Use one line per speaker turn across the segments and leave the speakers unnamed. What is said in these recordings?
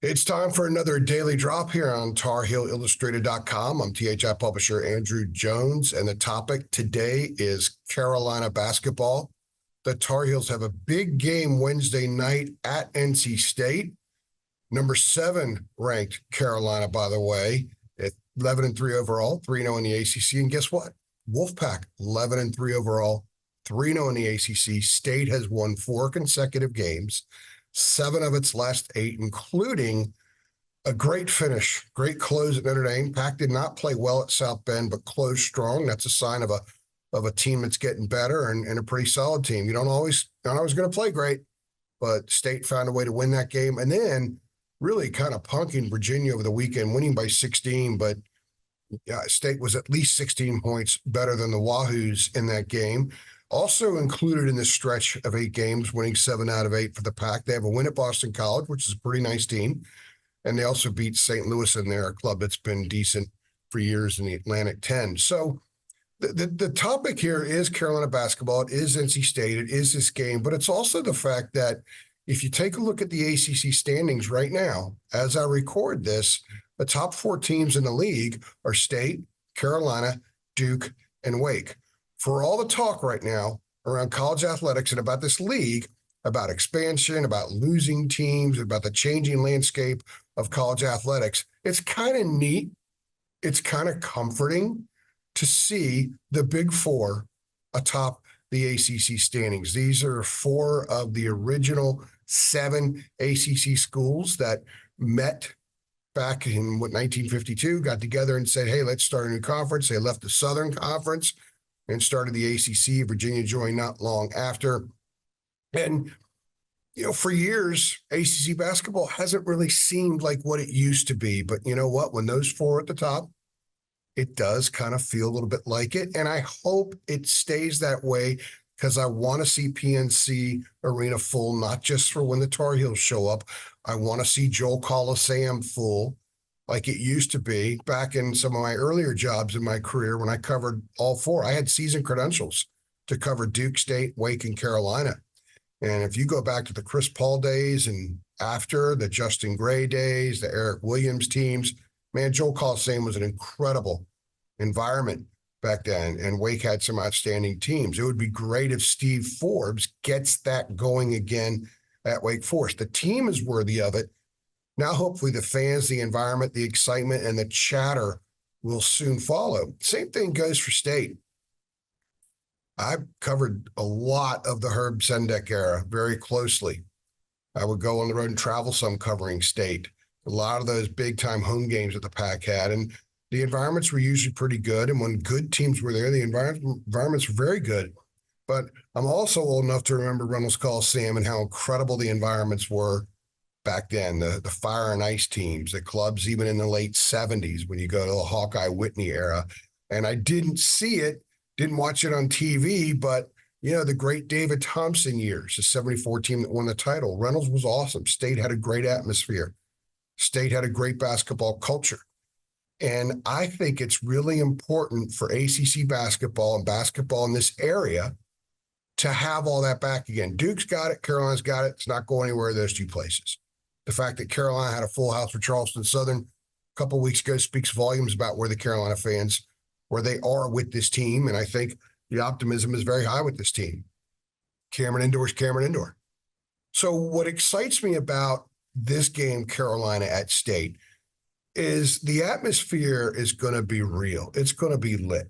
It's time for another daily drop here on TarHeelIllustrated.com. I'm THI publisher Andrew Jones, and the topic today is Carolina basketball. The Tar Heels have a big game Wednesday night at NC State. Number 7 ranked Carolina, by the way, at 11-3 overall, 3-0 in the ACC. And guess what? Wolfpack, 11-3 overall, 3-0 in the ACC. State has won 4 consecutive games, 7 of its last 8, including a great finish, great close at Notre Dame. Pack did not play well at South Bend, but closed strong. That's a sign of a team that's getting better and a pretty solid team. You don't always going to play great, but State found a way to win that game. And then really kind of punking Virginia over the weekend, winning by 16, but State was at least 16 points better than the Wahoos in that game. Also included in this stretch of 8 games, winning 7 out of 8 for the Pack. They have a win at Boston College, which is a pretty nice team. And they also beat St. Louis in there, a club that's been decent for years in the Atlantic 10. So the topic here is Carolina basketball. It is NC State. It is this game. But it's also the fact that if you take a look at the ACC standings right now, as I record this, the top 4 teams in the league are State, Carolina, Duke, and Wake. For all the talk right now around college athletics and about this league, about expansion, about losing teams, about the changing landscape of college athletics, it's kind of neat. It's kind of comforting to see the Big 4 atop the ACC standings. These are 4 of the original 7 ACC schools that met back in 1952, got together and said, hey, let's start a new conference. They left the Southern Conference and started the ACC. Virginia joined not long after. And, for years, ACC basketball hasn't really seemed like what it used to be. But you know what? When those 4 at the top, it does kind of feel a little bit like it. And I hope it stays that way because I want to see PNC Arena full, not just for when the Tar Heels show up. I want to see Joel Coliseum full like it used to be back in some of my earlier jobs in my career when I covered all 4. I had season credentials to cover Duke, State, Wake, and Carolina. And if you go back to the Chris Paul days and after, the Justin Gray days, the Eric Williams teams, man, Joel Coliseum was an incredible environment back then, and Wake had some outstanding teams. It would be great if Steve Forbes gets that going again at Wake Forest. The team is worthy of it. Now, hopefully the fans, the environment, the excitement, and the chatter will soon follow. Same thing goes for State. I've covered a lot of the Herb Sendek era very closely. I would go on the road and travel some covering State. A lot of those big-time home games that the Pack had, and the environments were usually pretty good. And when good teams were there, the environments were very good. But I'm also old enough to remember Reynolds Coliseum and how incredible the environments were back then. The Fire and Ice teams, the clubs, even in the late 70s when you go to the Hawkeye Whitney era. And I didn't see it, didn't watch it on TV, but the great David Thompson years, the 74 team that won the title. Reynolds was awesome. State had a great atmosphere. State had a great basketball culture. And I think it's really important for ACC basketball and basketball in this area to have all that back again. Duke's got it. Carolina's got it. It's not going anywhere, those 2 places. The fact that Carolina had a full house for Charleston Southern a couple of weeks ago speaks volumes about where the Carolina fans, where they are with this team. And I think the optimism is very high with this team. Cameron Indoor is Cameron Indoor. So what excites me about this game, Carolina at State, is the atmosphere is going to be real. It's going to be lit.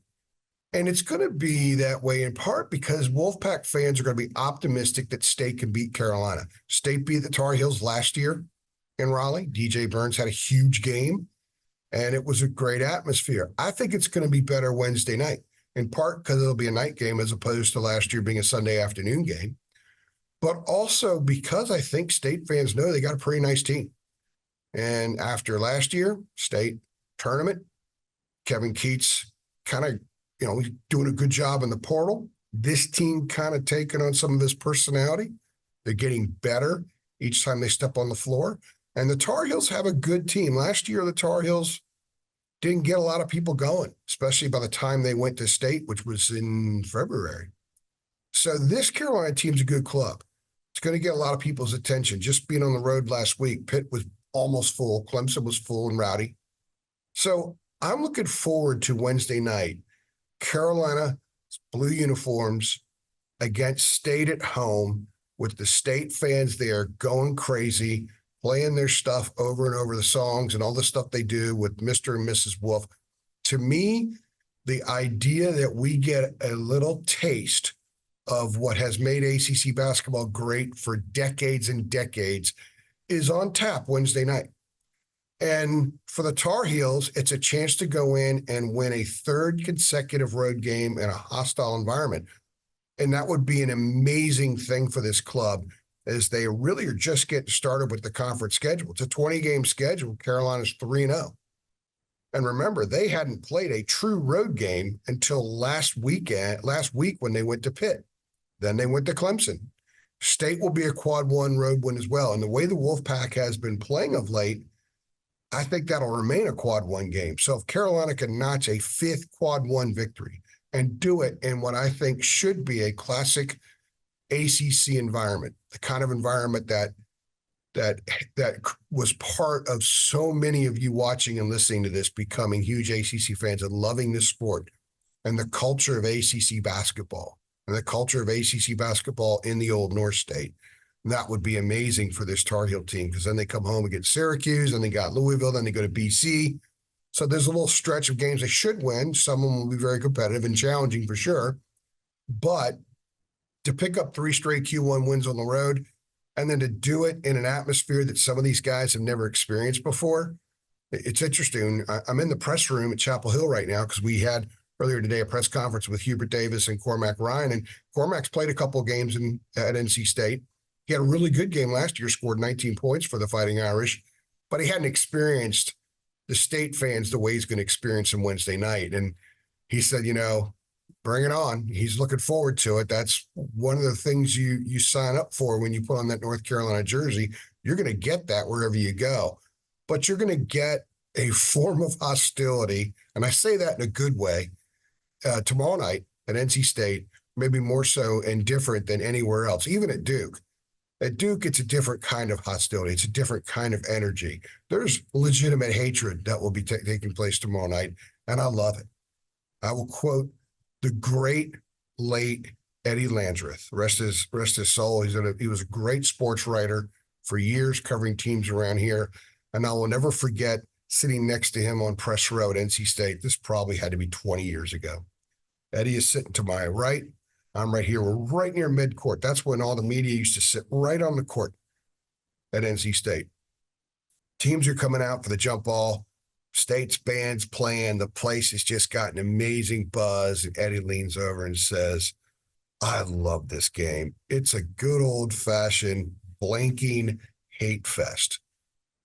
And it's going to be that way in part because Wolfpack fans are going to be optimistic that State can beat Carolina. State beat the Tar Heels last year in Raleigh. DJ Burns had a huge game, and it was a great atmosphere. I think it's going to be better Wednesday night, in part because it'll be a night game as opposed to last year being a Sunday afternoon game, but also because I think State fans know they got a pretty nice team. And after last year, State tournament, Kevin Keatts kind of, doing a good job in the portal. This team kind of taking on some of his personality. They're getting better each time they step on the floor. And the Tar Heels have a good team. Last year, the Tar Heels didn't get a lot of people going, especially by the time they went to State, which was in February. So this Carolina team's a good club. It's going to get a lot of people's attention. Just being on the road last week, Pitt was almost full. Clemson was full and rowdy. So I'm looking forward to Wednesday night. Carolina blue uniforms against State at home with the State fans there going crazy, playing their stuff over and over, the songs and all the stuff they do with Mr. and Mrs. Wolf. To me, the idea that we get a little taste of what has made ACC basketball great for decades and decades is on tap Wednesday night. And for the Tar Heels, it's a chance to go in and win a third consecutive road game in a hostile environment. And that would be an amazing thing for this club, as they really are just getting started with the conference schedule. It's a 20-game schedule. Carolina's 3-0. And remember, they hadn't played a true road game until last week when they went to Pitt. Then they went to Clemson. State will be a quad one road win as well. And the way the Wolfpack has been playing of late, I think that'll remain a quad one game. So if Carolina can notch a fifth quad one victory and do it in what I think should be a classic ACC environment, the kind of environment that was part of so many of you watching and listening to this, becoming huge ACC fans and loving this sport and the culture of ACC basketball and the culture of ACC basketball in the Old North State. That would be amazing for this Tar Heel team, because then they come home against Syracuse, and they got Louisville, then they go to BC. So there's a little stretch of games they should win. Some of them will be very competitive and challenging for sure. But to pick up 3 straight Q1 wins on the road, and then to do it in an atmosphere that some of these guys have never experienced before, it's interesting. I'm in the press room at Chapel Hill right now because we had earlier today a press conference with Hubert Davis and Cormac Ryan. And Cormac's played a couple of games at NC State. He had a really good game last year, scored 19 points for the Fighting Irish, but he hadn't experienced the State fans the way he's going to experience them Wednesday night. And he said, bring it on. He's looking forward to it. That's one of the things you sign up for when you put on that North Carolina jersey. You're going to get that wherever you go, but you're going to get a form of hostility. And I say that in a good way tomorrow night at NC State, maybe more so and different than anywhere else, even at Duke. At Duke, it's a different kind of hostility. It's a different kind of energy. There's legitimate hatred that will be taking place tomorrow night, and I love it. I will quote the great late Eddie Landreth. Rest his soul. He was a great sports writer for years, covering teams around here, and I will never forget sitting next to him on press row at NC State. This probably had to be 20 years ago. Eddie is sitting to my right. I'm right here. We're right near midcourt. That's when all the media used to sit right on the court at NC State. Teams are coming out for the jump ball. State's band's playing. The place has just got an amazing buzz. And Eddie leans over and says, I love this game. It's a good old-fashioned blanking hate fest.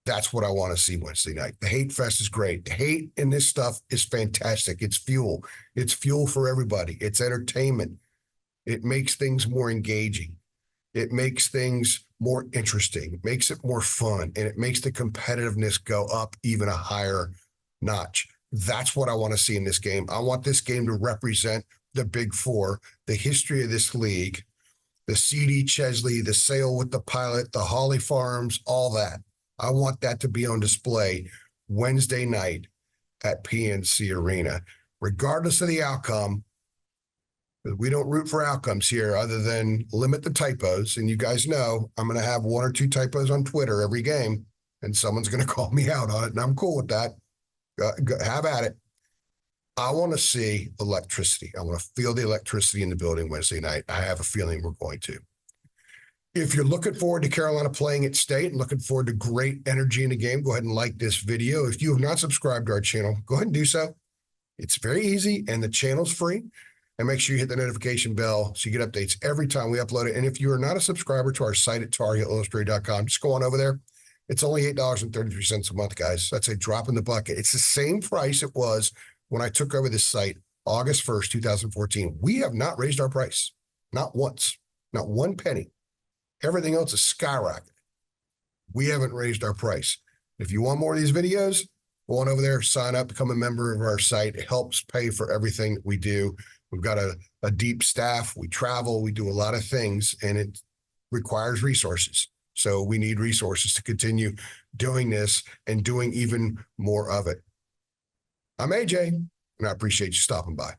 That's what I want to see Wednesday night. The hate fest is great. The hate in this stuff is fantastic. It's fuel. It's fuel for everybody. It's entertainment. It makes things more engaging. It makes things more interesting. It makes it more fun, and it makes the competitiveness go up even a higher notch. That's what I want to see in this game. I want this game to represent the Big Four, the history of this league, the C.D. Chesley, the Sail with the Pilot, the Holly Farms, all that. I want that to be on display Wednesday night at PNC Arena. Regardless of the outcome, we don't root for outcomes here other than limit the typos. And you guys know I'm going to have 1 or 2 typos on Twitter every game, and someone's going to call me out on it, and I'm cool with that. Have at it. I want to see electricity. I want to feel the electricity in the building Wednesday night. I have a feeling we're going to. If you're looking forward to Carolina playing at State and looking forward to great energy in the game, go ahead and like this video. If you have not subscribed to our channel, go ahead and do so. It's very easy, and the channel's free. And make sure you hit the notification bell so you get updates every time we upload it. And if you are not a subscriber to our site at TarHeelIllustrated.com, just go on over there. It's only $8.33 a month, guys. That's a drop in the bucket. It's the same price it was when I took over this site August 1st, 2014. We have not raised our price. Not once. Not one penny. Everything else is skyrocketed. We haven't raised our price. If you want more of these videos, go on over there, sign up, become a member of our site. It helps pay for everything that we do. We've got a deep staff. We travel. We do a lot of things, and it requires resources. So we need resources to continue doing this and doing even more of it. I'm AJ, and I appreciate you stopping by.